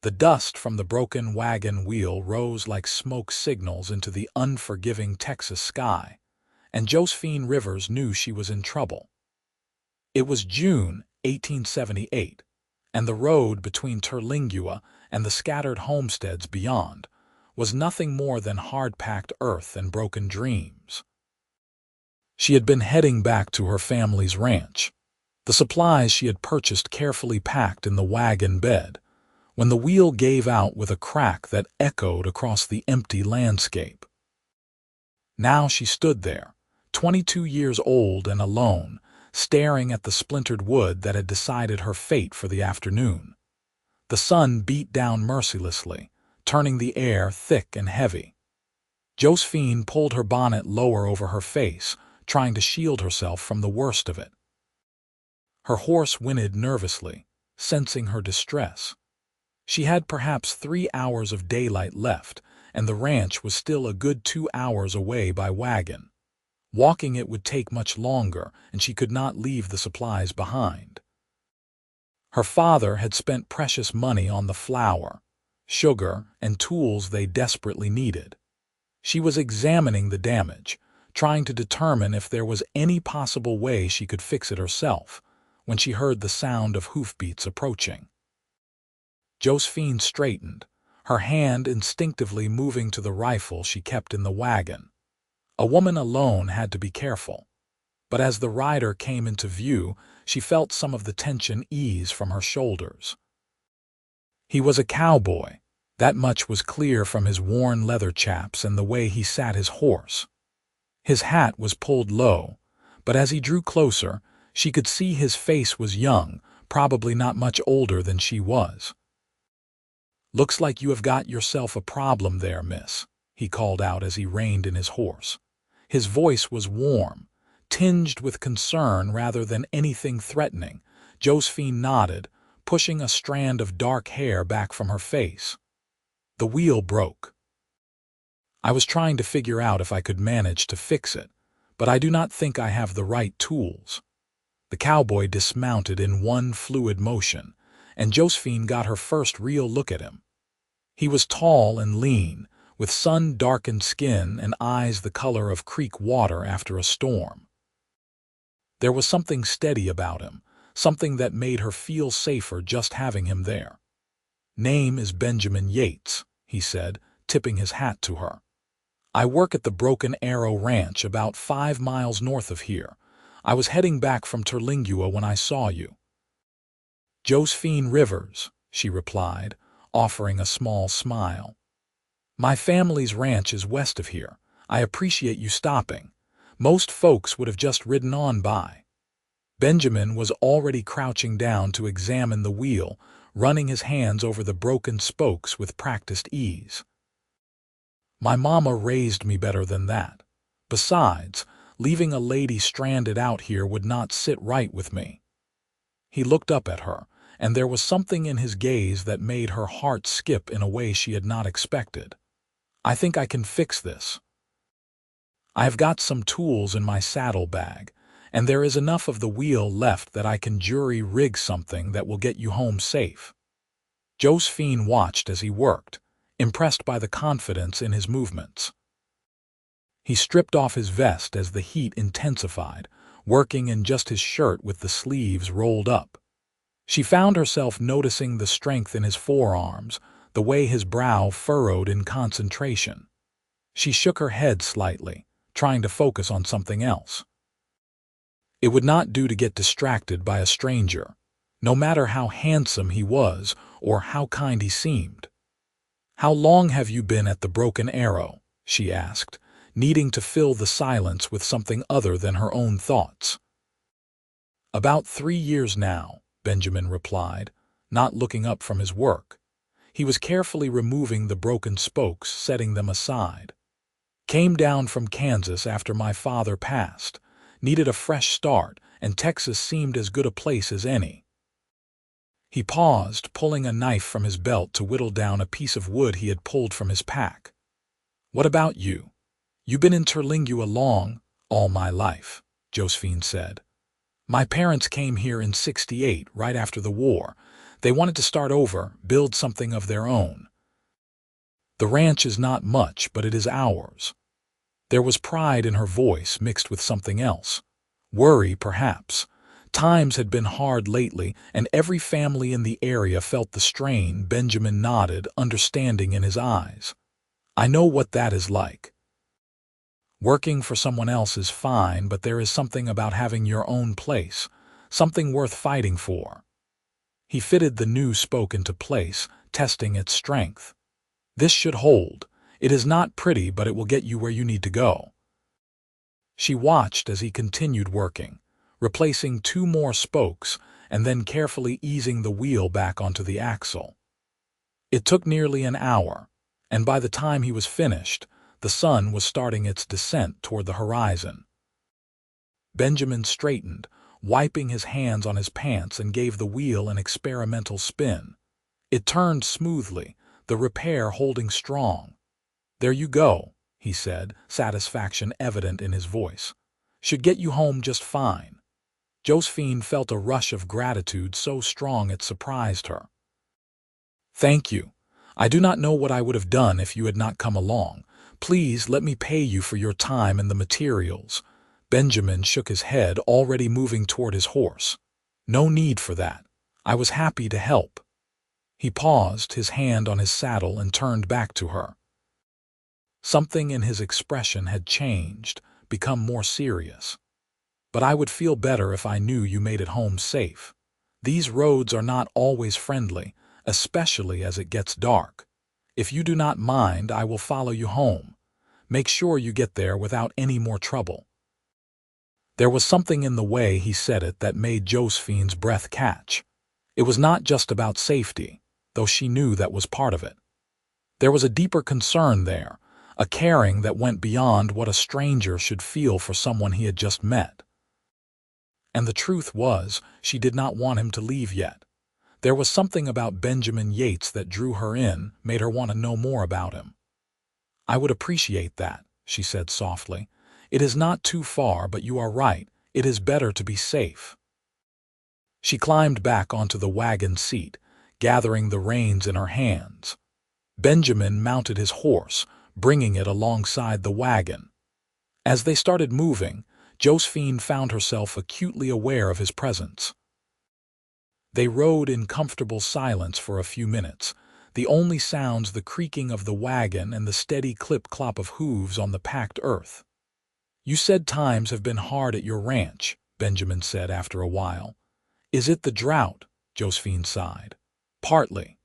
The dust from the broken wagon wheel rose like smoke signals into the unforgiving Texas sky, and Josephine Rivers knew she was in trouble. It was June 1878, and the road between Terlingua and the scattered homesteads beyond was nothing more than hard-packed earth and broken dreams. She had been heading back to her family's ranch, the supplies she had purchased carefully packed in the wagon bed, when the wheel gave out with a crack that echoed across the empty landscape. Now she stood there, 22 years old and alone, staring at the splintered wood that had decided her fate for the afternoon. The sun beat down mercilessly, turning the air thick and heavy. Josephine pulled her bonnet lower over her face, trying to shield herself from the worst of it. Her horse whinnied nervously, sensing her distress. She had perhaps 3 hours of daylight left, and the ranch was still a good 2 hours away by wagon. Walking it would take much longer, and she could not leave the supplies behind. Her father had spent precious money on the flour, sugar, and tools they desperately needed. She was examining the damage, trying to determine if there was any possible way she could fix it herself, when she heard the sound of hoofbeats approaching. Josephine straightened, her hand instinctively moving to the rifle she kept in the wagon. A woman alone had to be careful, but as the rider came into view, she felt some of the tension ease from her shoulders. He was a cowboy. That much was clear from his worn leather chaps and the way he sat his horse. His hat was pulled low, but as he drew closer, she could see his face was young, probably not much older than she was. "Looks like you have got yourself a problem there, miss," he called out as he reined in his horse. His voice was warm, tinged with concern rather than anything threatening. Josephine nodded, pushing a strand of dark hair back from her face. "The wheel broke. I was trying to figure out if I could manage to fix it, but I do not think I have the right tools." The cowboy dismounted in one fluid motion, and Josephine got her first real look at him. He was tall and lean, with sun-darkened skin and eyes the color of creek water after a storm. There was something steady about him, something that made her feel safer just having him there. "Name is Benjamin Yates," he said, tipping his hat to her. "I work at the Broken Arrow Ranch about 5 miles north of here. I was heading back from Terlingua when I saw you." "Josephine Rivers," she replied, offering a small smile. "My family's ranch is west of here. I appreciate you stopping. Most folks would have just ridden on by." Benjamin was already crouching down to examine the wheel, running his hands over the broken spokes with practiced ease. "My mama raised me better than that. Besides, leaving a lady stranded out here would not sit right with me." He looked up at her, and there was something in his gaze that made her heart skip in a way she had not expected. "I think I can fix this. I have got some tools in my saddlebag, and there is enough of the wheel left that I can jury-rig something that will get you home safe." Josephine watched as he worked, impressed by the confidence in his movements. He stripped off his vest as the heat intensified, working in just his shirt with the sleeves rolled up. She found herself noticing the strength in his forearms, the way his brow furrowed in concentration. She shook her head slightly, trying to focus on something else. It would not do to get distracted by a stranger, no matter how handsome he was or how kind he seemed. "How long have you been at the Broken Arrow?" she asked, needing to fill the silence with something other than her own thoughts. "About 3 years now," Benjamin replied, not looking up from his work. He was carefully removing the broken spokes, setting them aside. "Came down from Kansas after my father passed. Needed a fresh start, and Texas seemed as good a place as any." He paused, pulling a knife from his belt to whittle down a piece of wood he had pulled from his pack. "What about you? You've been in Terlingua long?" "All my life," Josephine said. "My parents came here in '68, right after the war. They wanted to start over, build something of their own. The ranch is not much, but it is ours. There was pride in her voice mixed with something else. Worry, perhaps. Times had been hard lately, and every family in the area felt the strain. Benjamin nodded, understanding in his eyes. I know what that is like. Working for someone else is fine, but there is something about having your own place, something worth fighting for. He fitted the new spoke into place, testing its strength. This should hold. It is not pretty, but it will get you where you need to go. She watched as he continued working, replacing 2 more spokes and then carefully easing the wheel back onto the axle. It took nearly an hour, and by the time he was finished, the sun was starting its descent toward the horizon. Benjamin straightened, wiping his hands on his pants, and gave the wheel an experimental spin. It turned smoothly, the repair holding strong. There you go, he said, satisfaction evident in his voice. Should get you home just fine. Josephine felt a rush of gratitude so strong it surprised her. Thank you. I do not know what I would have done if you had not come along. Please let me pay you for your time and the materials. Benjamin shook his head, already moving toward his horse. No need for that. I was happy to help. He paused, his hand on his saddle, and turned back to her. Something in his expression had changed, become more serious. But I would feel better if I knew you made it home safe. These roads are not always friendly, especially as it gets dark. If you do not mind, I will follow you home. Make sure you get there without any more trouble. There was something in the way he said it that made Josephine's breath catch. It was not just about safety, though she knew that was part of it. There was a deeper concern there, a caring that went beyond what a stranger should feel for someone he had just met. And the truth was, she did not want him to leave yet. There was something about Benjamin Yates that drew her in, made her want to know more about him. I would appreciate that, she said softly. It is not too far, but you are right. It is better to be safe. She climbed back onto the wagon seat, gathering the reins in her hands. Benjamin mounted his horse, bringing it alongside the wagon. As they started moving, Josephine found herself acutely aware of his presence. They rode in comfortable silence for a few minutes, the only sounds the creaking of the wagon and the steady clip-clop of hooves on the packed earth. You said times have been hard at your ranch, Benjamin said after a while. Is it the drought? Josephine sighed. Partly.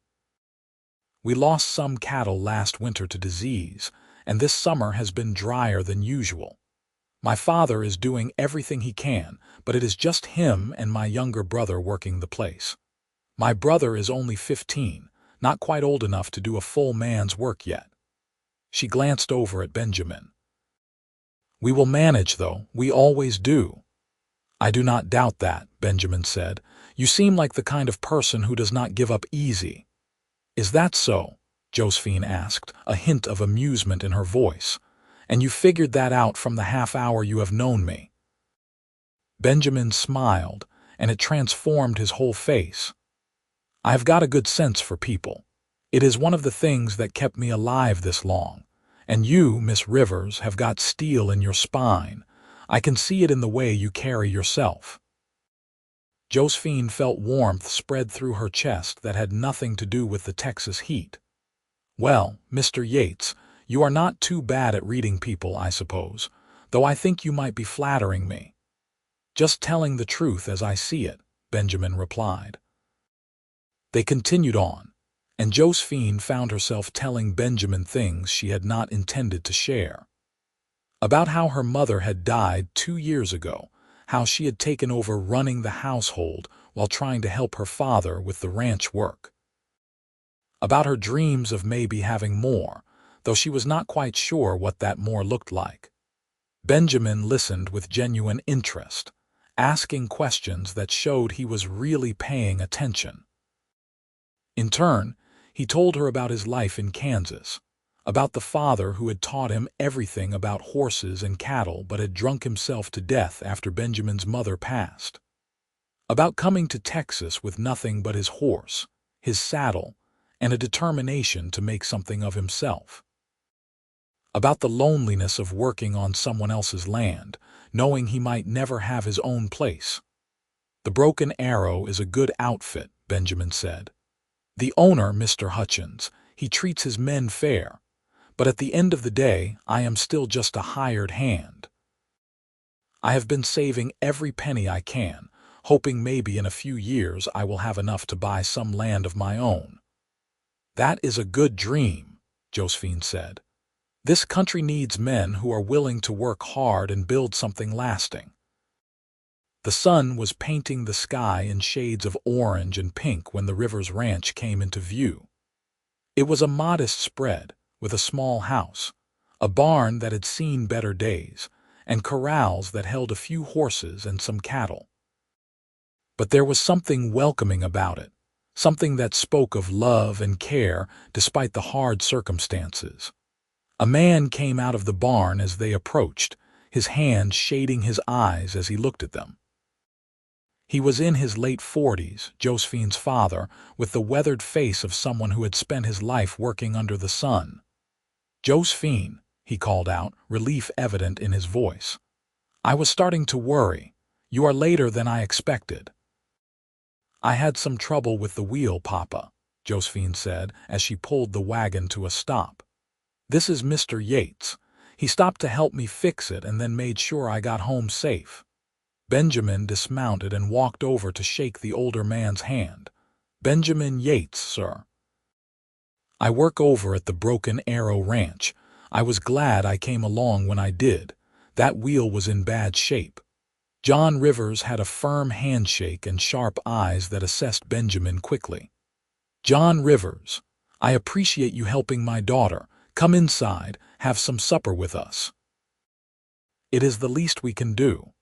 We lost some cattle last winter to disease, and this summer has been drier than usual. My father is doing everything he can, but it is just him and my younger brother working the place. My brother is only 15, not quite old enough to do a full man's work yet. She glanced over at Benjamin. We will manage, though. We always do. I do not doubt that, Benjamin said. You seem like the kind of person who does not give up easy. Is that so? Josephine asked, a hint of amusement in her voice. And you figured that out from the half hour you have known me. Benjamin smiled, and it transformed his whole face. I have got a good sense for people. It is one of the things that kept me alive this long. And you, Miss Rivers, have got steel in your spine. I can see it in the way you carry yourself. Josephine felt warmth spread through her chest that had nothing to do with the Texas heat. Well, Mr. Yates, you are not too bad at reading people, I suppose, though I think you might be flattering me. Just telling the truth as I see it, Benjamin replied. They continued on, and Josephine found herself telling Benjamin things she had not intended to share. About how her mother had died 2 years ago, how she had taken over running the household while trying to help her father with the ranch work. About her dreams of maybe having more, though she was not quite sure what that more looked like. Benjamin listened with genuine interest, asking questions that showed he was really paying attention. In turn, he told her about his life in Kansas, about the father who had taught him everything about horses and cattle but had drunk himself to death after Benjamin's mother passed. About coming to Texas with nothing but his horse, his saddle, and a determination to make something of himself. About the loneliness of working on someone else's land, knowing he might never have his own place. "The Broken Arrow is a good outfit," Benjamin said. "The owner, Mr. Hutchins, he treats his men fair, but at the end of the day, I am still just a hired hand. I have been saving every penny I can, hoping maybe in a few years I will have enough to buy some land of my own." "That is a good dream," Josephine said. "This country needs men who are willing to work hard and build something lasting." The sun was painting the sky in shades of orange and pink when the Rivers Ranch came into view. It was a modest spread, with a small house, a barn that had seen better days, and corrals that held a few horses and some cattle. But there was something welcoming about it, something that spoke of love and care despite the hard circumstances. A man came out of the barn as they approached, his hand shading his eyes as he looked at them. He was in his late 40s, Josephine's father, with the weathered face of someone who had spent his life working under the sun. "Josephine," he called out, relief evident in his voice. "I was starting to worry. You are later than I expected." "I had some trouble with the wheel, Papa," Josephine said as she pulled the wagon to a stop. "This is Mr. Yates. He stopped to help me fix it and then made sure I got home safe." Benjamin dismounted and walked over to shake the older man's hand. "Benjamin Yates, sir. I work over at the Broken Arrow Ranch. I was glad I came along when I did. That wheel was in bad shape." John Rivers had a firm handshake and sharp eyes that assessed Benjamin quickly. "John Rivers, I appreciate you helping my daughter. Come inside, have some supper with us." "It is the least we can do."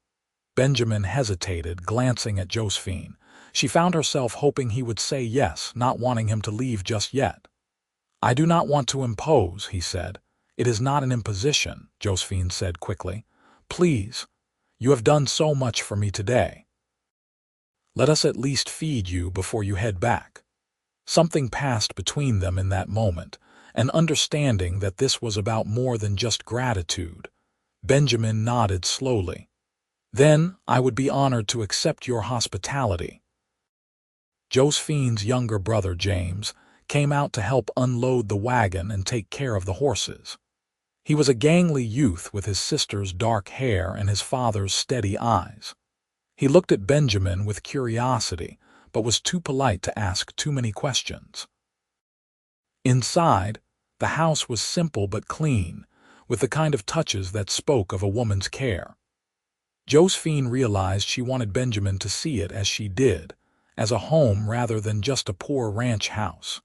Benjamin hesitated, glancing at Josephine. She found herself hoping he would say yes, not wanting him to leave just yet. "I do not want to impose," he said. "It is not an imposition," Josephine said quickly. "Please, you have done so much for me today. Let us at least feed you before you head back." Something passed between them in that moment, an understanding that this was about more than just gratitude. Benjamin nodded slowly. "Then I would be honored to accept your hospitality." Josephine's younger brother, James, came out to help unload the wagon and take care of the horses. He was a gangly youth with his sister's dark hair and his father's steady eyes. He looked at Benjamin with curiosity, but was too polite to ask too many questions. Inside, the house was simple but clean, with the kind of touches that spoke of a woman's care. Josephine realized she wanted Benjamin to see it as she did, as a home rather than just a poor ranch house.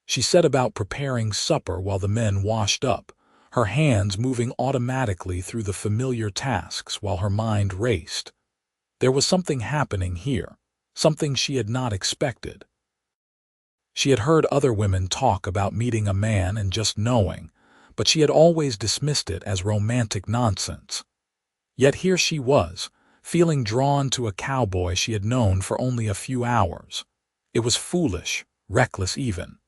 She set about preparing supper while the men washed up, her hands moving automatically through the familiar tasks while her mind raced. There was something happening here, something she had not expected. She had heard other women talk about meeting a man and just knowing, but she had always dismissed it as romantic nonsense. Yet here she was, feeling drawn to a cowboy she had known for only a few hours. It was foolish, reckless even.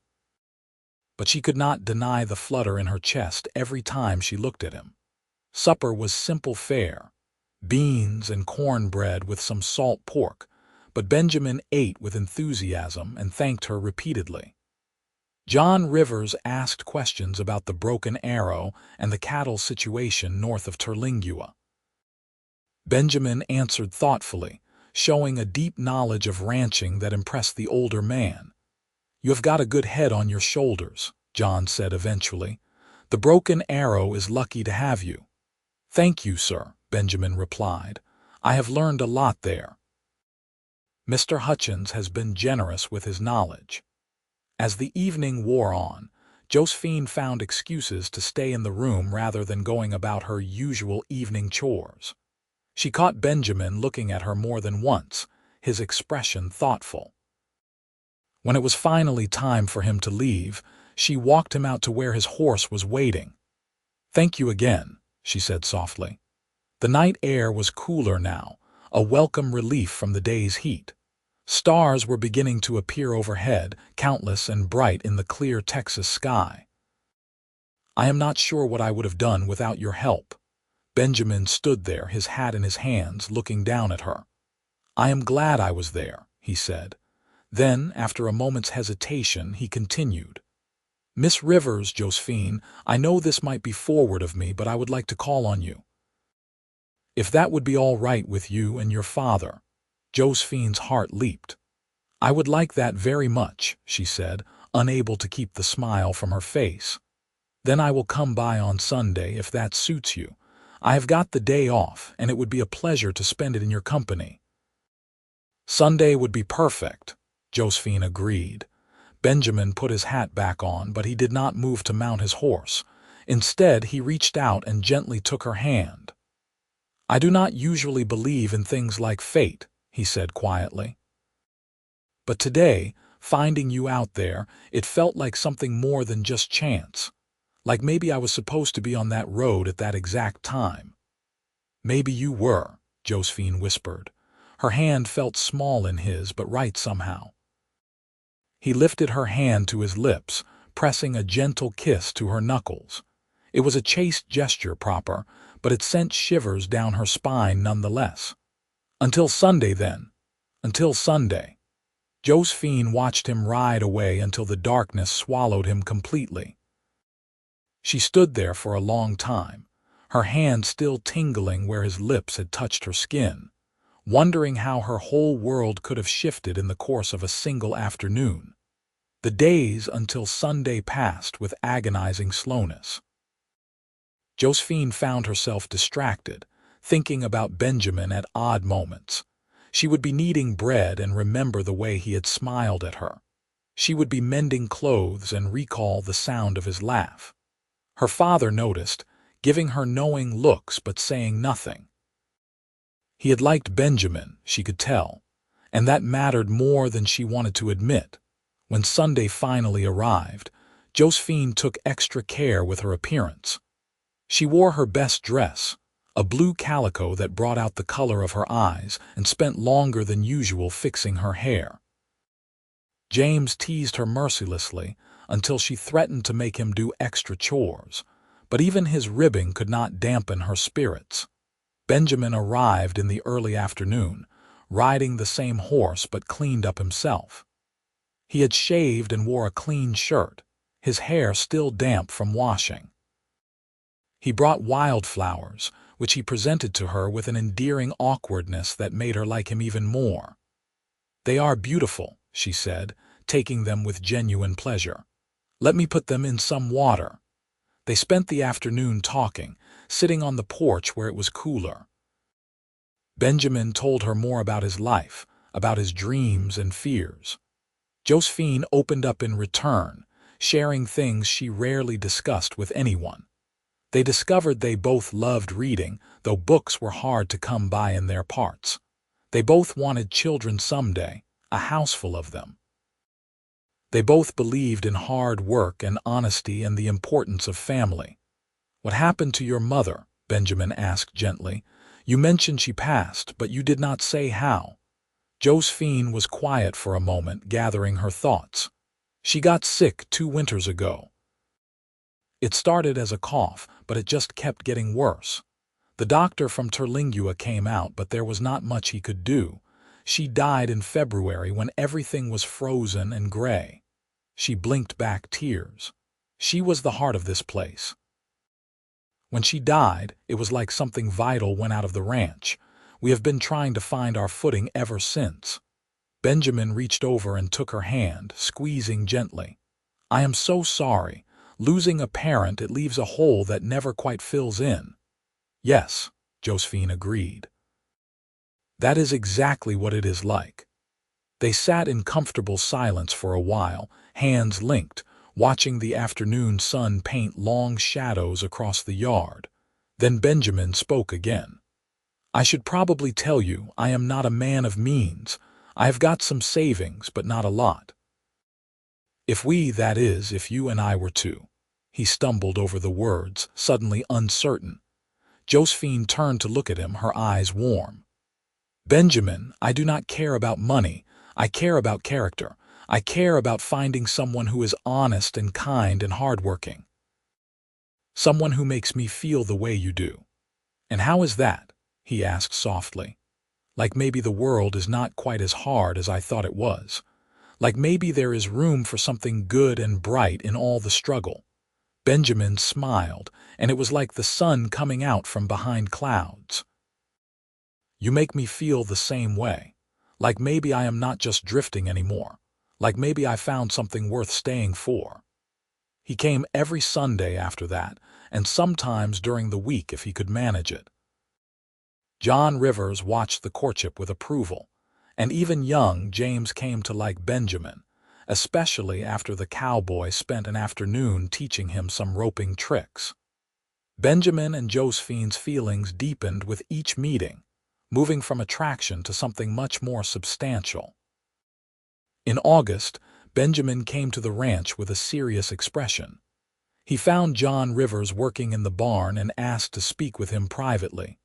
But she could not deny the flutter in her chest every time she looked at him. Supper was simple fare, beans and cornbread with some salt pork, but Benjamin ate with enthusiasm and thanked her repeatedly. John Rivers asked questions about the Broken Arrow and the cattle situation north of Terlingua. Benjamin answered thoughtfully, showing a deep knowledge of ranching that impressed the older man. "You have got a good head on your shoulders," John said eventually. "The Broken Arrow is lucky to have you." "Thank you, sir," Benjamin replied. "I have learned a lot there." Mr. Hutchins has been generous with his knowledge. As the evening wore on, Josephine found excuses to stay in the room rather than going about her usual evening chores. She caught Benjamin looking at her more than once, his expression thoughtful. When it was finally time for him to leave, she walked him out to where his horse was waiting. "Thank you again," she said softly. The night air was cooler now, a welcome relief from the day's heat. Stars were beginning to appear overhead, countless and bright in the clear Texas sky. "I am not sure what I would have done without your help." Benjamin stood there, his hat in his hands, looking down at her. "I am glad I was there," he said. Then, after a moment's hesitation, he continued. "Miss Rivers, Josephine, I know this might be forward of me, but I would like to call on you. If that would be all right with you and your father." Josephine's heart leaped. "I would like that very much," she said, unable to keep the smile from her face. "Then I will come by on Sunday if that suits you. I have got the day off, and it would be a pleasure to spend it in your company." "Sunday would be perfect," Josephine agreed. Benjamin put his hat back on, but he did not move to mount his horse. Instead, he reached out and gently took her hand. "I do not usually believe in things like fate," he said quietly. "But today, finding you out there, it felt like something more than just chance. Like maybe I was supposed to be on that road at that exact time." "Maybe you were," Josephine whispered. Her hand felt small in his, but right somehow. He lifted her hand to his lips, pressing a gentle kiss to her knuckles. It was a chaste gesture proper, but it sent shivers down her spine nonetheless. "Until Sunday, then. Until Sunday." Josephine watched him ride away until the darkness swallowed him completely. She stood there for a long time, her hand still tingling where his lips had touched her skin, wondering how her whole world could have shifted in the course of a single afternoon. The days until Sunday passed with agonizing slowness. Josephine found herself distracted, thinking about Benjamin at odd moments. She would be kneading bread and remember the way he had smiled at her. She would be mending clothes and recall the sound of his laugh. Her father noticed, giving her knowing looks but saying nothing. He had liked Benjamin, she could tell, and that mattered more than she wanted to admit. When Sunday finally arrived, Josephine took extra care with her appearance. She wore her best dress, a blue calico that brought out the color of her eyes, and spent longer than usual fixing her hair. James teased her mercilessly until she threatened to make him do extra chores, but even his ribbing could not dampen her spirits. Benjamin arrived in the early afternoon, riding the same horse but cleaned up himself. He had shaved and wore a clean shirt, his hair still damp from washing. He brought wildflowers, which he presented to her with an endearing awkwardness that made her like him even more. "They are beautiful," she said, taking them with genuine pleasure. "Let me put them in some water." They spent the afternoon talking, sitting on the porch where it was cooler. Benjamin told her more about his life, about his dreams and fears. Josephine opened up in return, sharing things she rarely discussed with anyone. They discovered they both loved reading, though books were hard to come by in their parts. They both wanted children someday, a houseful of them. They both believed in hard work and honesty and the importance of family. "What happened to your mother?" Benjamin asked gently. "You mentioned she passed, but you did not say how." Josephine was quiet for a moment, gathering her thoughts. "She got sick 2 winters ago. It started as a cough, but it just kept getting worse. The doctor from Terlingua came out, but there was not much he could do. She died in February when everything was frozen and gray." She blinked back tears. She was the heart of this place. "When she died, it was like something vital went out of the ranch. We have been trying to find our footing ever since." Benjamin reached over and took her hand, squeezing gently. "I am so sorry. Losing a parent, it leaves a hole that never quite fills in." "Yes," Josephine agreed. "That is exactly what it is like." They sat in comfortable silence for a while, hands linked, watching the afternoon sun paint long shadows across the yard. Then Benjamin spoke again. "I should probably tell you I am not a man of means. I have got some savings, but not a lot. That is, if you and I were to—" He stumbled over the words, suddenly uncertain. Josephine turned to look at him, her eyes warm. "Benjamin, I do not care about money. I care about character. I care about finding someone who is honest and kind and hardworking. Someone who makes me feel the way you do." "And how is that?" he asked softly. "Like maybe the world is not quite as hard as I thought it was. Like maybe there is room for something good and bright in all the struggle." Benjamin smiled, and it was like the sun coming out from behind clouds. "You make me feel the same way. Like maybe I am not just drifting anymore. Like maybe I found something worth staying for." He came every Sunday after that, and sometimes during the week if he could manage it. John Rivers watched the courtship with approval, and even young James came to like Benjamin, especially after the cowboy spent an afternoon teaching him some roping tricks. Benjamin and Josephine's feelings deepened with each meeting, moving from attraction to something much more substantial. In August, Benjamin came to the ranch with a serious expression. He found John Rivers working in the barn and asked to speak with him privately.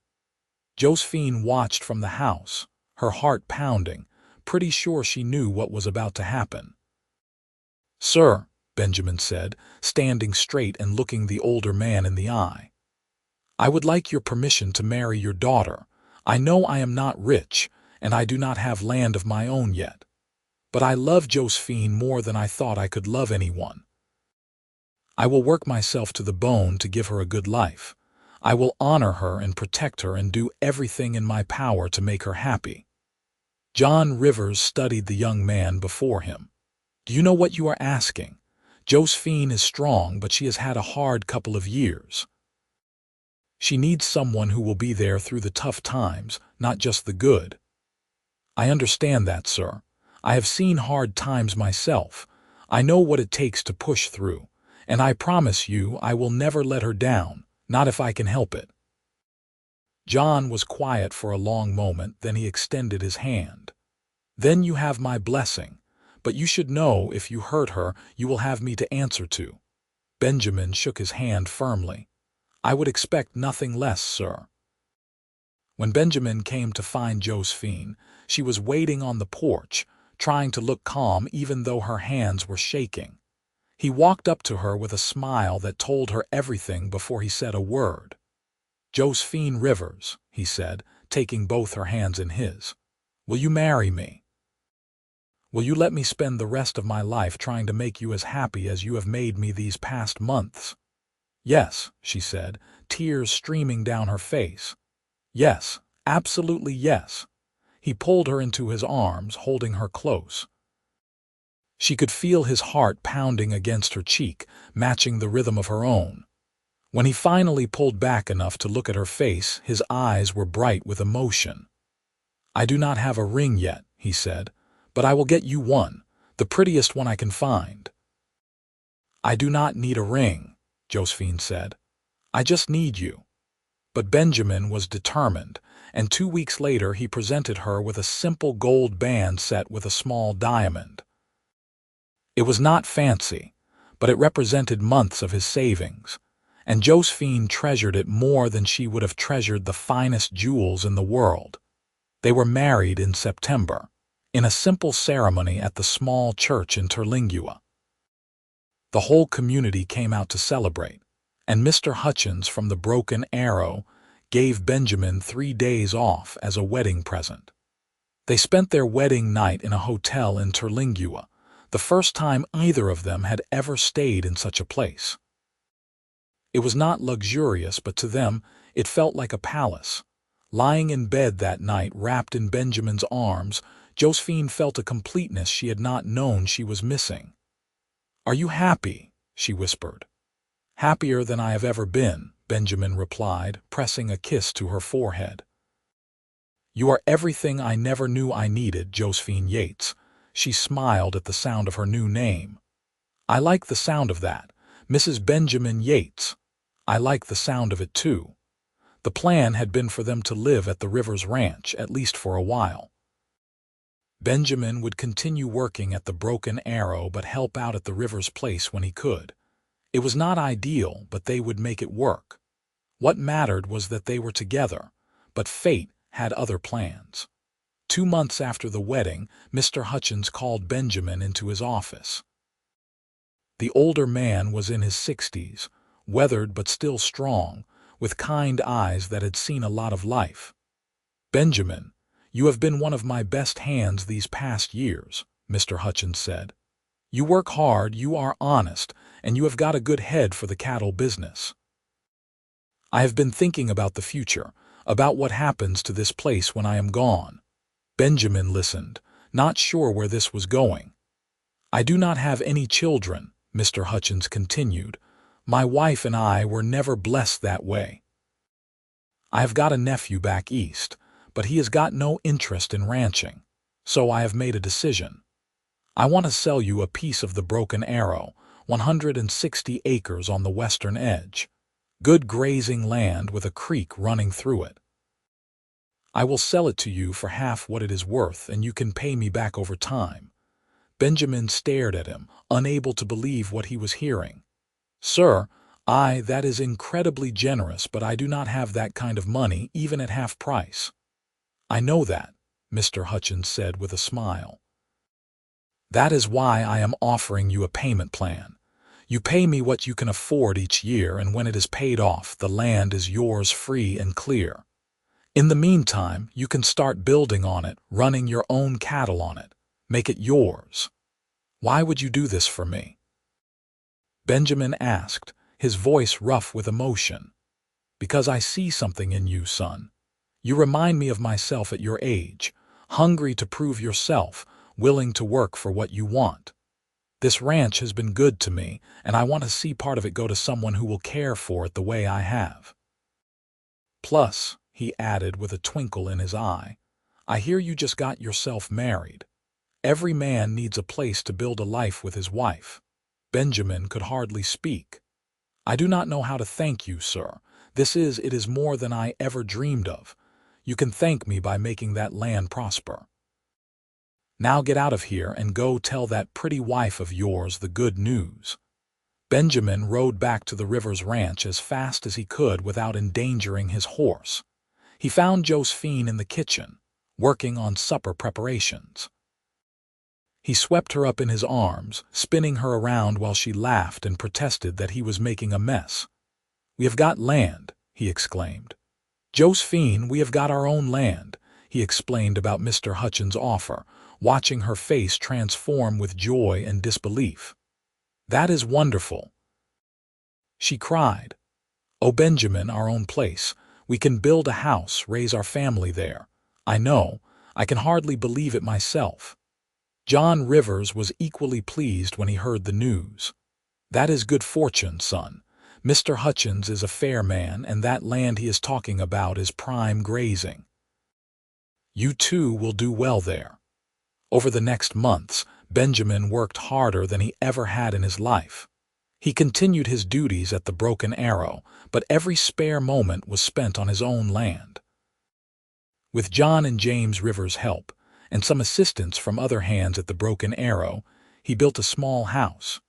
Josephine watched from the house, her heart pounding, pretty sure she knew what was about to happen. "Sir," Benjamin said, standing straight and looking the older man in the eye, "I would like your permission to marry your daughter. I know I am not rich, and I do not have land of my own yet. But I love Josephine more than I thought I could love anyone. I will work myself to the bone to give her a good life. I will honor her and protect her and do everything in my power to make her happy." John Rivers studied the young man before him. "Do you know what you are asking? Josephine is strong, but she has had a hard couple of years. She needs someone who will be there through the tough times, not just the good." "I understand that, sir. I have seen hard times myself. I know what it takes to push through, and I promise you I will never let her down, not if I can help it." John was quiet for a long moment, then he extended his hand. "Then you have my blessing, but you should know if you hurt her, you will have me to answer to." Benjamin shook his hand firmly. "I would expect nothing less, sir." When Benjamin came to find Josephine, she was waiting on the porch, trying to look calm even though her hands were shaking. He walked up to her with a smile that told her everything before he said a word. "Josephine Rivers," he said, taking both her hands in his, "will you marry me? Will you let me spend the rest of my life trying to make you as happy as you have made me these past months?" "Yes," she said, tears streaming down her face. "Yes, absolutely yes." He pulled her into his arms, holding her close. She could feel his heart pounding against her cheek, matching the rhythm of her own. When he finally pulled back enough to look at her face, his eyes were bright with emotion. "I do not have a ring yet," he said, "but I will get you one, the prettiest one I can find." "I do not need a ring," Josephine said. "I just need you." But Benjamin was determined, and 2 weeks later he presented her with a simple gold band set with a small diamond. It was not fancy, but it represented months of his savings, and Josephine treasured it more than she would have treasured the finest jewels in the world. They were married in September, in a simple ceremony at the small church in Terlingua. The whole community came out to celebrate, and Mr. Hutchins from the Broken Arrow gave Benjamin 3 days off as a wedding present. They spent their wedding night in a hotel in Terlingua, the first time either of them had ever stayed in such a place. It was not luxurious, but to them it felt like a palace. Lying in bed that night, wrapped in Benjamin's arms, Josephine felt a completeness she had not known she was missing. "Are you happy?" she whispered. "Happier than I have ever been," Benjamin replied, pressing a kiss to her forehead. "You are everything I never knew I needed, Josephine Yates." She smiled at the sound of her new name. "I like the sound of that, Mrs. Benjamin Yates. I like the sound of it too." The plan had been for them to live at the Rivers Ranch, at least for a while. Benjamin would continue working at the Broken Arrow but help out at the Rivers place when he could. It was not ideal, but they would make it work. What mattered was that they were together, but fate had other plans. 2 months after the wedding, Mr. Hutchins called Benjamin into his office. The older man was in his 60s, weathered but still strong, with kind eyes that had seen a lot of life. "Benjamin, you have been one of my best hands these past years," Mr. Hutchins said. "You work hard, you are honest, and you have got a good head for the cattle business. I have been thinking about the future, about what happens to this place when I am gone." Benjamin listened, not sure where this was going. "I do not have any children," Mr. Hutchins continued. "My wife and I were never blessed that way. I have got a nephew back east, but he has got no interest in ranching, so I have made a decision. I want to sell you a piece of the Broken Arrow, 160 acres on the western edge. Good grazing land with a creek running through it. I will sell it to you for half what it is worth, and you can pay me back over time." Benjamin stared at him, unable to believe what he was hearing. "Sir, that is incredibly generous, but I do not have that kind of money, even at half price." "I know that," Mr. Hutchins said with a smile. "That is why I am offering you a payment plan. You pay me what you can afford each year, and when it is paid off, the land is yours free and clear. In the meantime, you can start building on it, running your own cattle on it. Make it yours. Why would you do this for me?" Benjamin asked, his voice rough with emotion. "Because I see something in you, son. You remind me of myself at your age, hungry to prove yourself, willing to work for what you want. This ranch has been good to me, and I want to see part of it go to someone who will care for it the way I have. Plus," he added with a twinkle in his eye, "I hear you just got yourself married. Every man needs a place to build a life with his wife." Benjamin could hardly speak. "I do not know how to thank you, sir. It is more than I ever dreamed of. You can thank me by making that land prosper. Now get out of here and go tell that pretty wife of yours the good news." Benjamin rode back to the Rivers Ranch as fast as he could without endangering his horse. He found Josephine in the kitchen, working on supper preparations. He swept her up in his arms, spinning her around while she laughed and protested that he was making a mess. "We have got land," he exclaimed. "Josephine, we have got our own land," he explained about Mr. Hutchins' offer, watching her face transform with joy and disbelief. "That is wonderful," she cried. "Oh, Benjamin, our own place. We can build a house, raise our family there. I know. I can hardly believe it myself." John Rivers was equally pleased when he heard the news. "That is good fortune, son. Mr. Hutchins is a fair man, and that land he is talking about is prime grazing. You too will do well there." Over the next months, Benjamin worked harder than he ever had in his life. He continued his duties at the Broken Arrow, but every spare moment was spent on his own land. With John and James Rivers' help, and some assistance from other hands at the Broken Arrow, he built a small house.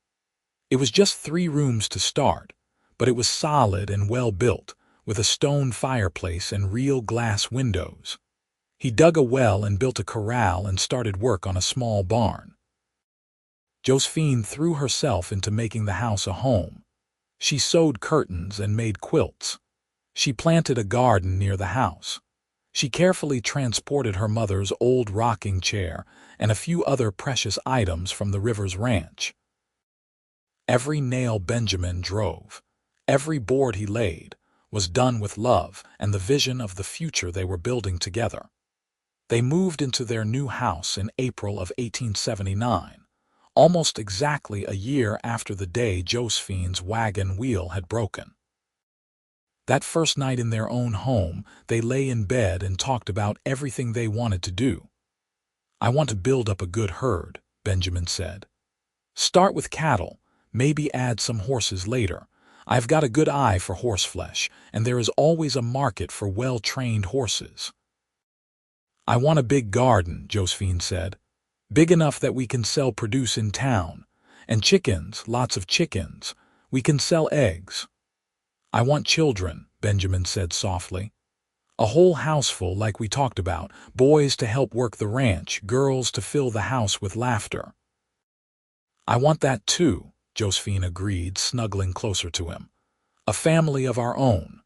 It was just 3 rooms to start, but it was solid and well built, with a stone fireplace and real glass windows. He dug a well and built a corral and started work on a small barn. Josephine threw herself into making the house a home. She sewed curtains and made quilts. She planted a garden near the house. She carefully transported her mother's old rocking chair and a few other precious items from the Rivers Ranch. Every nail Benjamin drove, every board he laid, was done with love and the vision of the future they were building together. They moved into their new house in April of 1879, almost exactly a year after the day Josephine's wagon wheel had broken. That first night in their own home, they lay in bed and talked about everything they wanted to do. "I want to build up a good herd," Benjamin said. "Start with cattle, maybe add some horses later. I've got a good eye for horseflesh, and there is always a market for well-trained horses." "I want a big garden," Josephine said. "Big enough that we can sell produce in town. And chickens, lots of chickens. We can sell eggs." "I want children," Benjamin said softly. A whole houseful like we talked about, boys to help work the ranch, girls to fill the house with laughter. I want that too, Josephine agreed, snuggling closer to him. A family of our own.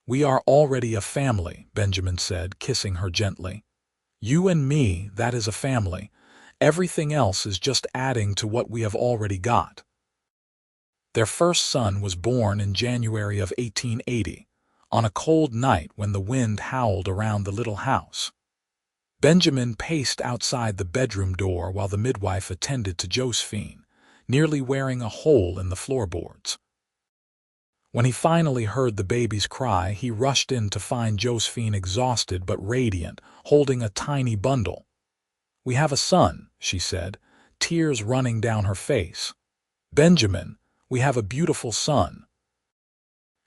We are already a family, Benjamin said, kissing her gently. You and me, that is a family. Everything else is just adding to what we have already got. Their first son was born in January of 1880, on a cold night when the wind howled around the little house. Benjamin paced outside the bedroom door while the midwife attended to Josephine, nearly wearing a hole in the floorboards. When he finally heard the baby's cry, he rushed in to find Josephine exhausted but radiant, holding a tiny bundle. "We have a son," she said, tears running down her face. "Benjamin, we have a beautiful son."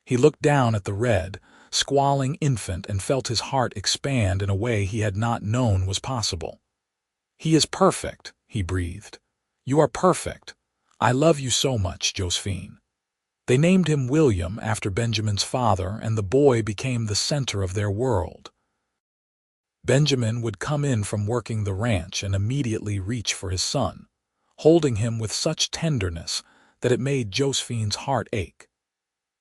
He looked down at the red, squalling infant and felt his heart expand in a way he had not known was possible. "He is perfect," he breathed. "You are perfect. I love you so much, Josephine." They named him William after Benjamin's father, and the boy became the center of their world. Benjamin would come in from working the ranch and immediately reach for his son, holding him with such tenderness that it made Josephine's heart ache.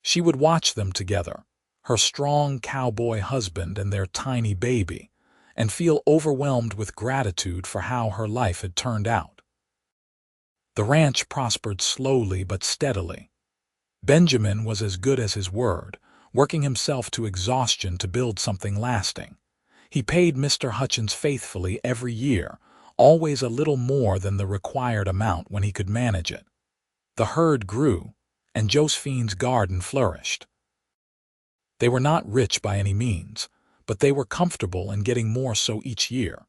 She would watch them together, her strong cowboy husband and their tiny baby, and feel overwhelmed with gratitude for how her life had turned out. The ranch prospered slowly but steadily. Benjamin was as good as his word, working himself to exhaustion to build something lasting. He paid Mr. Hutchins faithfully every year, always a little more than the required amount when he could manage it. The herd grew, and Josephine's garden flourished. They were not rich by any means, but they were comfortable and getting more so each year.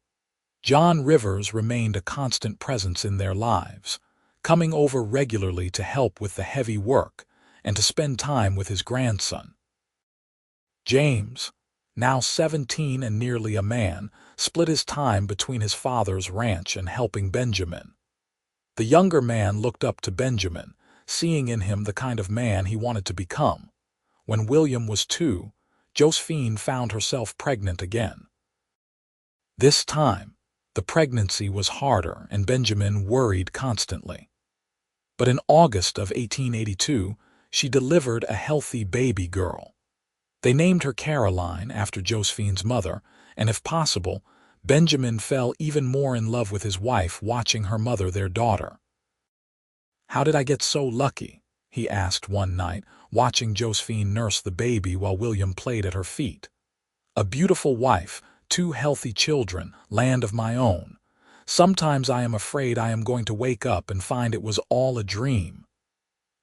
John Rivers remained a constant presence in their lives, coming over regularly to help with the heavy work and to spend time with his grandson. James, now 17 and nearly a man, split his time between his father's ranch and helping Benjamin. The younger man looked up to Benjamin, seeing in him the kind of man he wanted to become. When William was 2, Josephine found herself pregnant again. This time, the pregnancy was harder and Benjamin worried constantly. But in August of 1882, she delivered a healthy baby girl. They named her Caroline after Josephine's mother, and if possible, Benjamin fell even more in love with his wife watching her mother their daughter. "How did I get so lucky?" he asked one night, watching Josephine nurse the baby while William played at her feet. "A beautiful wife, 2 healthy children, land of my own. Sometimes I am afraid I am going to wake up and find it was all a dream."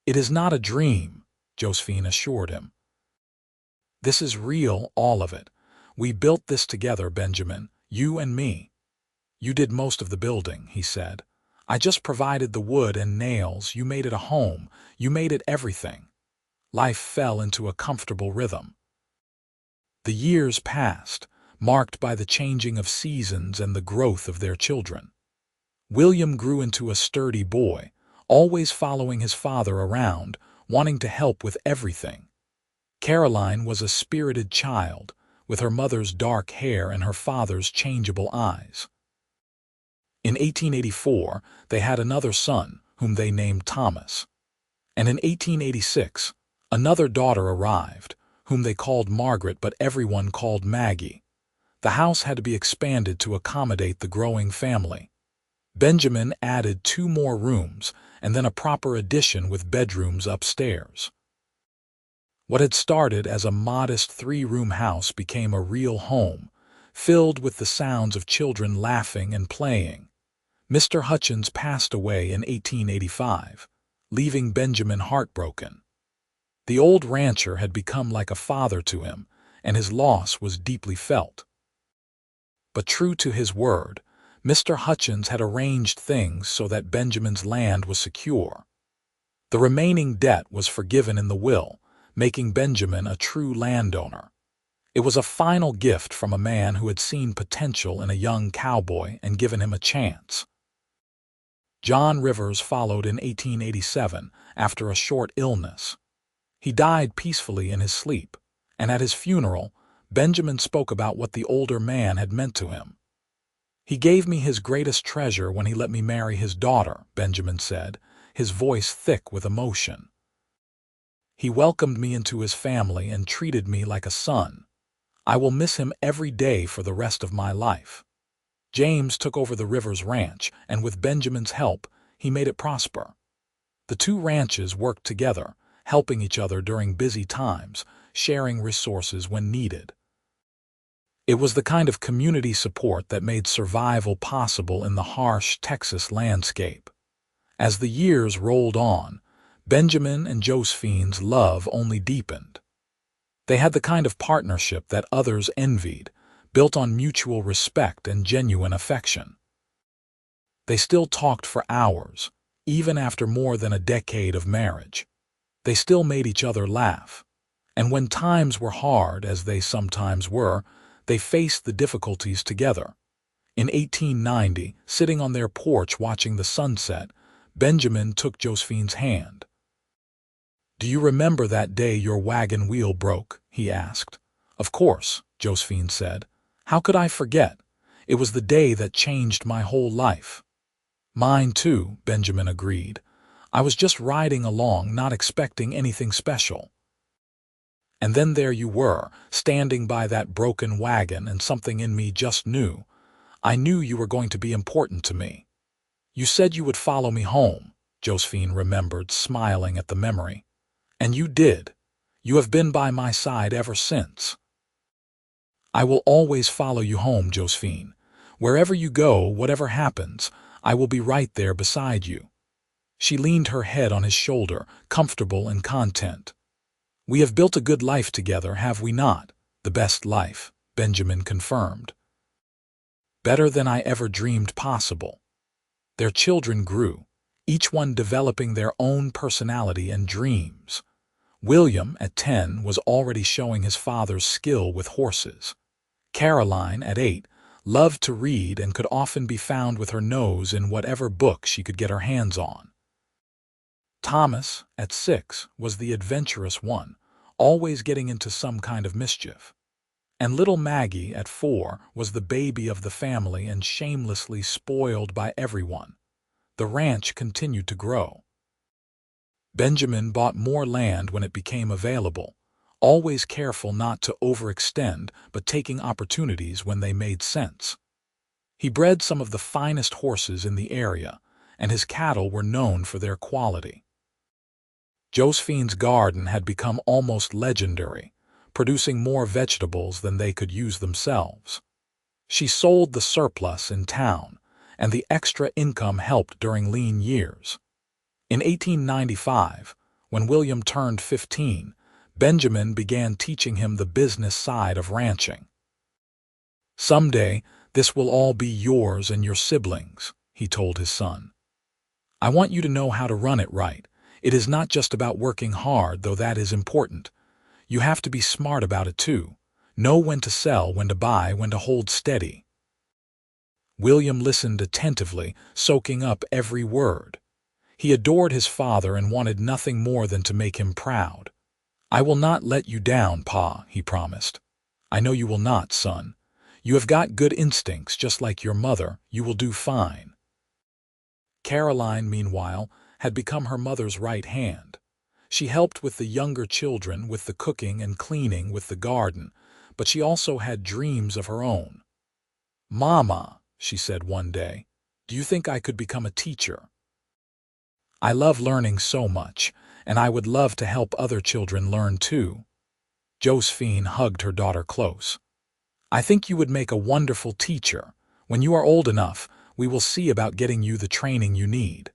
"It is not a dream," Josephine assured him. "This is real, all of it. We built this together, Benjamin, you and me." "You did most of the building," he said. "I just provided the wood and nails, you made it a home, you made it everything." Life fell into a comfortable rhythm. The years passed, marked by the changing of seasons and the growth of their children. William grew into a sturdy boy, always following his father around, wanting to help with everything. Caroline was a spirited child, with her mother's dark hair and her father's changeable eyes. In 1884, they had another son, whom they named Thomas. And in 1886, another daughter arrived, whom they called Margaret but everyone called Maggie. The house had to be expanded to accommodate the growing family. Benjamin added 2 more rooms and then a proper addition with bedrooms upstairs. What had started as a modest 3-room house became a real home, filled with the sounds of children laughing and playing. Mr. Hutchins passed away in 1885, leaving Benjamin heartbroken. The old rancher had become like a father to him, and his loss was deeply felt. But true to his word, Mr. Hutchins had arranged things so that Benjamin's land was secure. The remaining debt was forgiven in the will, making Benjamin a true landowner. It was a final gift from a man who had seen potential in a young cowboy and given him a chance. John Rivers followed in 1887 after a short illness. He died peacefully in his sleep, and at his funeral, Benjamin spoke about what the older man had meant to him. "He gave me his greatest treasure when he let me marry his daughter," Benjamin said, his voice thick with emotion. "He welcomed me into his family and treated me like a son. I will miss him every day for the rest of my life." James took over the Rivers Ranch, and with Benjamin's help, he made it prosper. The two ranches worked together, helping each other during busy times, sharing resources when needed. It was the kind of community support that made survival possible in the harsh Texas landscape. As the years rolled on, Benjamin and Josephine's love only deepened. They had the kind of partnership that others envied, built on mutual respect and genuine affection. They still talked for hours, even after more than a decade of marriage. They still made each other laugh. And when times were hard, as they sometimes were, they faced the difficulties together. In 1890, sitting on their porch watching the sunset, Benjamin took Josephine's hand. "Do you remember that day your wagon wheel broke?" he asked. "Of course," Josephine said. "How could I forget? It was the day that changed my whole life." "Mine too," Benjamin agreed. "I was just riding along, not expecting anything special. And then there you were, standing by that broken wagon, and something in me just knew. I knew you were going to be important to me. You said you would follow me home," Josephine remembered, smiling at the memory. "And you did. You have been by my side ever since." "I will always follow you home, Josephine. Wherever you go, whatever happens, I will be right there beside you." She leaned her head on his shoulder, comfortable and content. "We have built a good life together, have we not?" "The best life," Benjamin confirmed. "Better than I ever dreamed possible." Their children grew, each one developing their own personality and dreams. William, at 10, was already showing his father's skill with horses. Caroline, at 8, loved to read and could often be found with her nose in whatever book she could get her hands on. Thomas, at 6, was the adventurous one, always getting into some kind of mischief. And little Maggie, at 4, was the baby of the family and shamelessly spoiled by everyone. The ranch continued to grow. Benjamin bought more land when it became available, always careful not to overextend, but taking opportunities when they made sense. He bred some of the finest horses in the area, and his cattle were known for their quality. Josephine's garden had become almost legendary, producing more vegetables than they could use themselves. She sold the surplus in town, and the extra income helped during lean years. In 1895, when William turned 15, Benjamin began teaching him the business side of ranching. "Someday, this will all be yours and your siblings," he told his son. "I want you to know how to run it right. It is not just about working hard, though that is important. You have to be smart about it too. Know when to sell, when to buy, when to hold steady." William listened attentively, soaking up every word. He adored his father and wanted nothing more than to make him proud. "I will not let you down, Pa," he promised. "I know you will not, son. You have got good instincts, just like your mother. You will do fine." Caroline, meanwhile, had become her mother's right hand. She helped with the younger children, with the cooking and cleaning, with the garden, but she also had dreams of her own. "Mama," she said one day, "do you think I could become a teacher? I love learning so much, and I would love to help other children learn too." Josephine hugged her daughter close. "I think you would make a wonderful teacher. When you are old enough, we will see about getting you the training you need.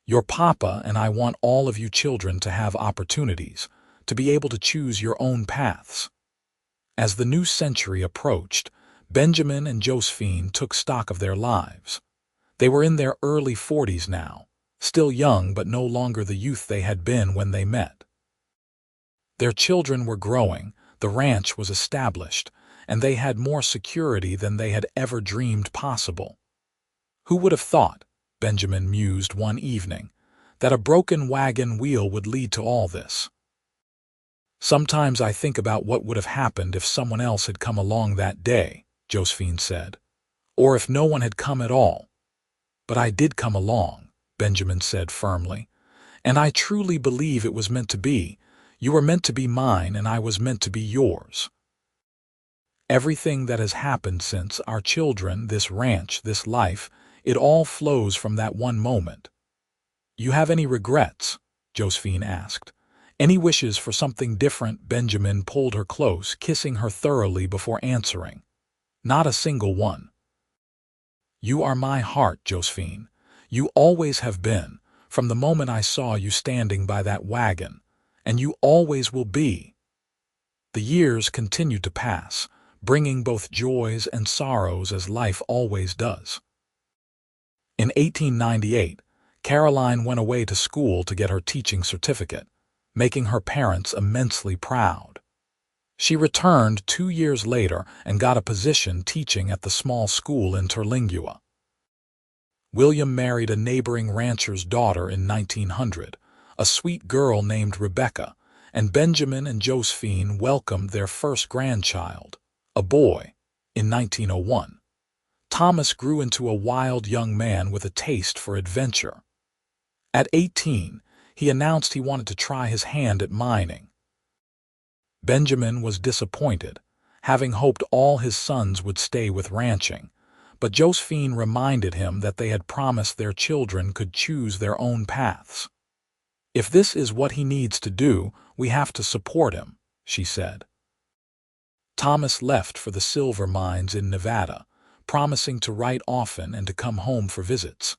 Your papa and I want all of you children to have opportunities, to be able to choose your own paths." As the new century approached, Benjamin and Josephine took stock of their lives. They were in their early 40s now, still young but no longer the youth they had been when they met. Their children were growing, the ranch was established, and they had more security than they had ever dreamed possible. "Who would have thought," Benjamin mused one evening, "that a broken wagon wheel would lead to all this?" Sometimes I think about what would have happened if someone else had come along that day, Josephine said. Or if no one had come at all. But I did come along, Benjamin said firmly. And I truly believe it was meant to be. You were meant to be mine, and I was meant to be yours. Everything that has happened since, our children, this ranch, this life, it all flows from that one moment. You have any regrets? Josephine asked. Any wishes for something different? Benjamin pulled her close, kissing her thoroughly before answering. Not a single one. You are my heart, Josephine. You always have been, from the moment I saw you standing by that wagon, and you always will be. The years continued to pass, bringing both joys and sorrows as life always does. In 1898, Caroline went away to school to get her teaching certificate, making her parents immensely proud. She returned 2 years later and got a position teaching at the small school in Terlingua. William married a neighboring rancher's daughter in 1900, a sweet girl named Rebecca, and Benjamin and Josephine welcomed their first grandchild, a boy, in 1901. Thomas grew into a wild young man with a taste for adventure. At 18, he announced he wanted to try his hand at mining. Benjamin was disappointed, having hoped all his sons would stay with ranching, but Josephine reminded him that they had promised their children could choose their own paths. If this is what he needs to do, we have to support him, she said. Thomas left for the silver mines in Nevada, promising to write often and to come home for visits.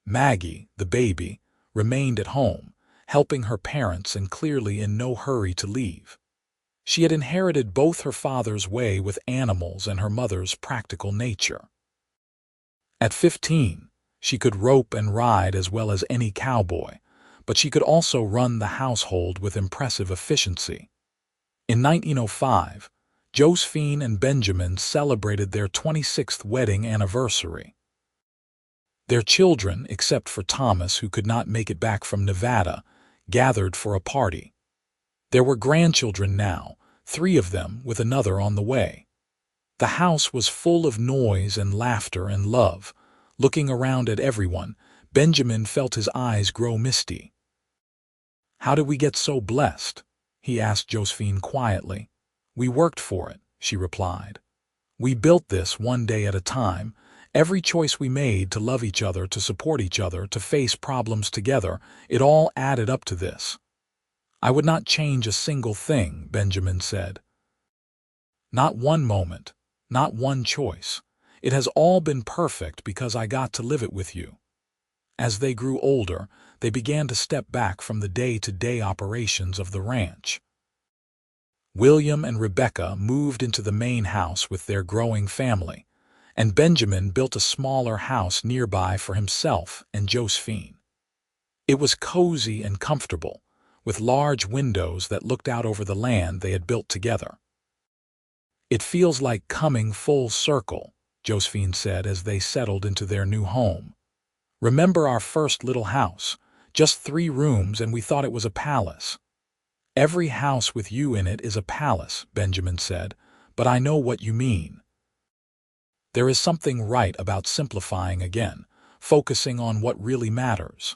Maggie, the baby, remained at home, helping her parents and clearly in no hurry to leave. She had inherited both her father's way with animals and her mother's practical nature. At 15, she could rope and ride as well as any cowboy, but she could also run the household with impressive efficiency. In 1905, Josephine and Benjamin celebrated their 26th wedding anniversary. Their children, except for Thomas, who could not make it back from Nevada, gathered for a party. There were grandchildren now, 3 of them with another on the way. The house was full of noise and laughter and love. Looking around at everyone, Benjamin felt his eyes grow misty. "How did we get so blessed?" he asked Josephine quietly. "We worked for it," she replied. "We built this one day at a time. Every choice we made to love each other, to support each other, to face problems together, it all added up to this." "I would not change a single thing," Benjamin said. "Not one moment, not one choice. It has all been perfect because I got to live it with you." As they grew older, they began to step back from the day-to-day operations of the ranch. William and Rebecca moved into the main house with their growing family, and Benjamin built a smaller house nearby for himself and Josephine. It was cozy and comfortable, with large windows that looked out over the land they had built together. "It feels like coming full circle," Josephine said as they settled into their new home. "Remember our first little house, just 3 rooms, and we thought it was a palace." "Every house with you in it is a palace," Benjamin said, "but I know what you mean." There is something right about simplifying again, focusing on what really matters.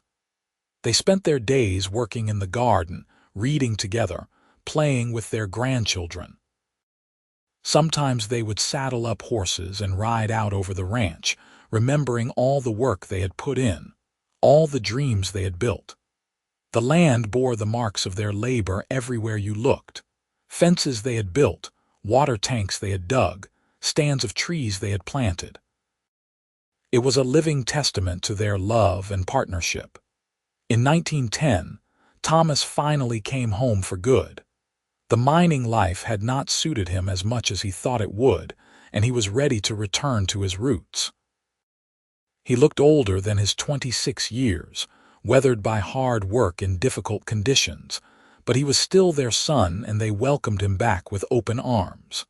They spent their days working in the garden, reading together, playing with their grandchildren. Sometimes they would saddle up horses and ride out over the ranch, remembering all the work they had put in, all the dreams they had built. The land bore the marks of their labor everywhere you looked. Fences they had built, water tanks they had dug, stands of trees they had planted. It was a living testament to their love and partnership. In 1910, Thomas finally came home for good. The mining life had not suited him as much as he thought it would, and he was ready to return to his roots. He looked older than his 26 years, weathered by hard work in difficult conditions, but he was still their son, and they welcomed him back with open arms.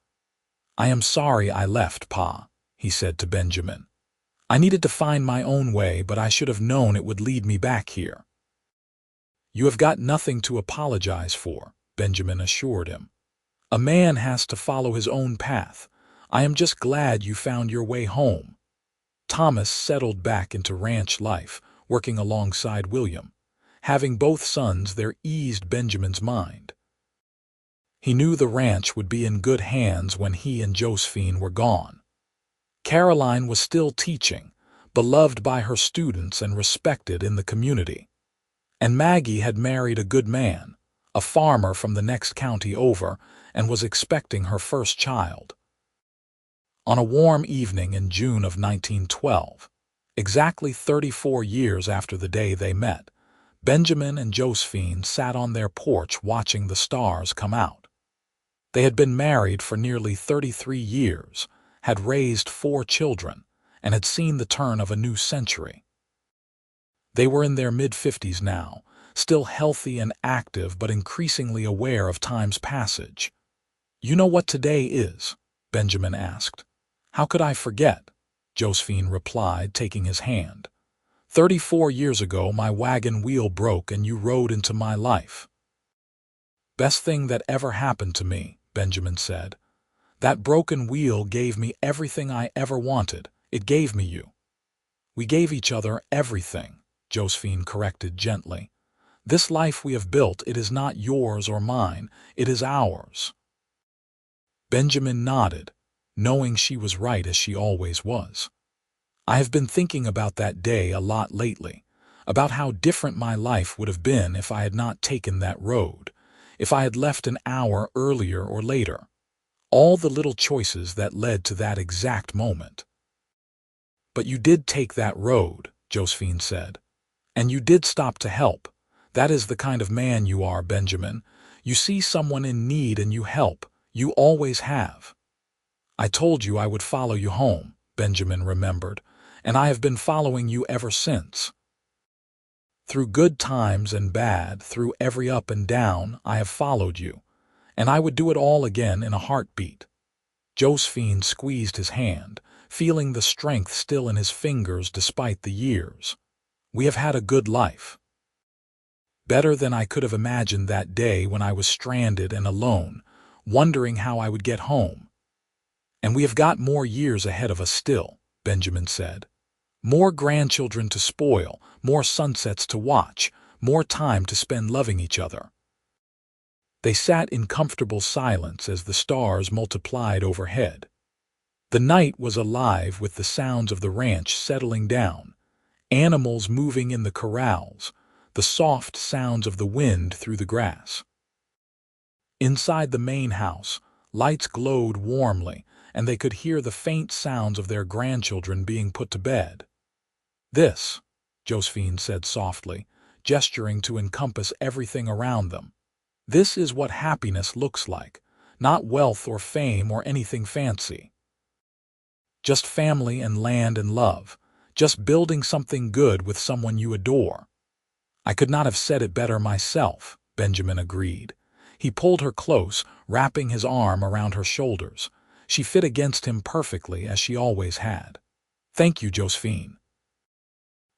"I am sorry I left, Pa," he said to Benjamin. "I needed to find my own way, but I should have known it would lead me back here." "You have got nothing to apologize for," Benjamin assured him. "A man has to follow his own path. I am just glad you found your way home." Thomas settled back into ranch life, working alongside William. Having both sons there eased Benjamin's mind. He knew the ranch would be in good hands when he and Josephine were gone. Caroline was still teaching, beloved by her students and respected in the community. And Maggie had married a good man, a farmer from the next county over, and was expecting her first child. On a warm evening in June of 1912, exactly 34 years after the day they met, Benjamin and Josephine sat on their porch watching the stars come out. They had been married for nearly 33 years, had raised 4 children, and had seen the turn of a new century. They were in their mid-50s now, still healthy and active but increasingly aware of time's passage. "You know what today is?" Benjamin asked. "How could I forget?" Josephine replied, taking his hand. 34 years ago my wagon wheel broke and you rode into my life." "Best thing that ever happened to me," Benjamin said. "That broken wheel gave me everything I ever wanted. It gave me you." "We gave each other everything," Josephine corrected gently. "This life we have built, it is not yours or mine, it is ours." Benjamin nodded, knowing she was right as she always was. "I have been thinking about that day a lot lately, about how different my life would have been if I had not taken that road, if I had left an hour earlier or later. All the little choices that led to that exact moment." "But you did take that road," Josephine said. "And you did stop to help. That is the kind of man you are, Benjamin. You see someone in need and you help. You always have." "I told you I would follow you home," Benjamin remembered, "and I have been following you ever since. Through good times and bad, through every up and down, I have followed you, and I would do it all again in a heartbeat." Josephine squeezed his hand, feeling the strength still in his fingers despite the years. "We have had a good life. Better than I could have imagined that day when I was stranded and alone, wondering how I would get home. And we have got more years ahead of us still," Benjamin said. "More grandchildren to spoil, more sunsets to watch, more time to spend loving each other." They sat in comfortable silence as the stars multiplied overhead. The night was alive with the sounds of the ranch settling down, animals moving in the corrals, the soft sounds of the wind through the grass. Inside the main house, lights glowed warmly, and they could hear the faint sounds of their grandchildren being put to bed. "This," Josephine said softly, gesturing to encompass everything around them. "This is what happiness looks like, not wealth or fame or anything fancy. Just family and land and love, just building something good with someone you adore." "I could not have said it better myself," Benjamin agreed. He pulled her close, wrapping his arm around her shoulders. She fit against him perfectly, as she always had. "Thank you, Josephine,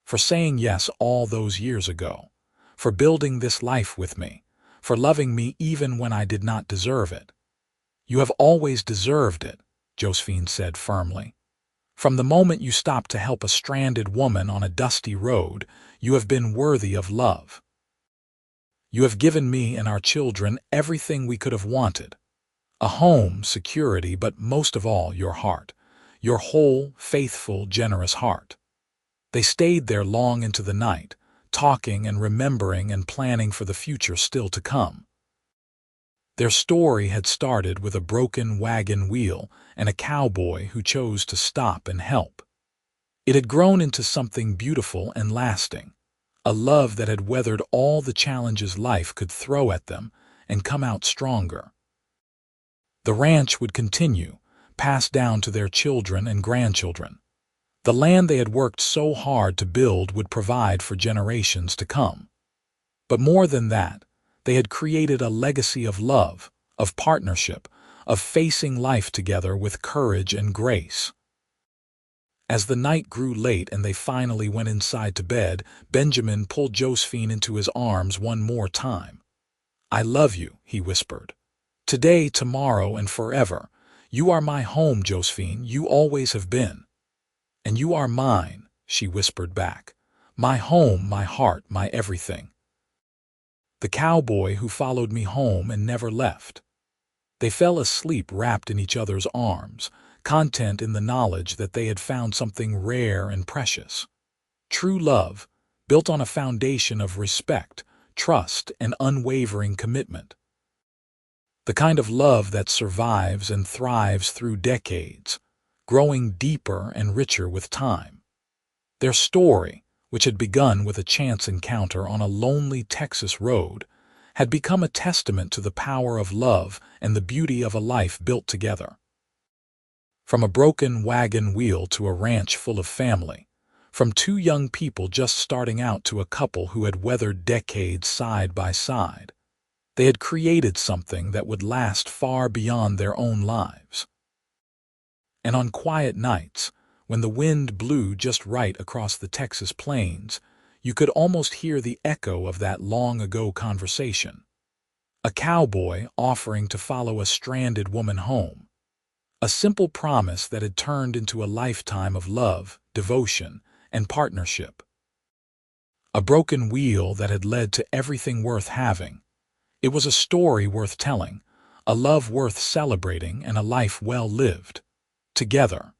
for saying yes all those years ago, for building this life with me, for loving me even when I did not deserve it." "You have always deserved it," Josephine said firmly. "From the moment you stopped to help a stranded woman on a dusty road, you have been worthy of love. You have given me and our children everything we could have wanted. A home, security, but most of all, your heart. Your whole, faithful, generous heart." They stayed there long into the night, talking and remembering and planning for the future still to come. Their story had started with a broken wagon wheel and a cowboy who chose to stop and help. It had grown into something beautiful and lasting, a love that had weathered all the challenges life could throw at them and come out stronger. The ranch would continue, passed down to their children and grandchildren. The land they had worked so hard to build would provide for generations to come. But more than that, they had created a legacy of love, of partnership, of facing life together with courage and grace. As the night grew late and they finally went inside to bed, Benjamin pulled Josephine into his arms one more time. "I love you," he whispered. "Today, tomorrow, and forever. You are my home, Josephine. You always have been." "And you are mine," she whispered back. "My home, my heart, my everything." The cowboy who followed me home and never left. They fell asleep wrapped in each other's arms, content in the knowledge that they had found something rare and precious. True love, built on a foundation of respect, trust, and unwavering commitment. The kind of love that survives and thrives through decades, growing deeper and richer with time. Their story, which had begun with a chance encounter on a lonely Texas road, had become a testament to the power of love and the beauty of a life built together. From a broken wagon wheel to a ranch full of family, from two young people just starting out to a couple who had weathered decades side by side, they had created something that would last far beyond their own lives. And on quiet nights, when the wind blew just right across the Texas plains, you could almost hear the echo of that long-ago conversation. A cowboy offering to follow a stranded woman home. A simple promise that had turned into a lifetime of love, devotion, and partnership. A broken wheel that had led to everything worth having. It was a story worth telling, a love worth celebrating, and a life well lived. Together.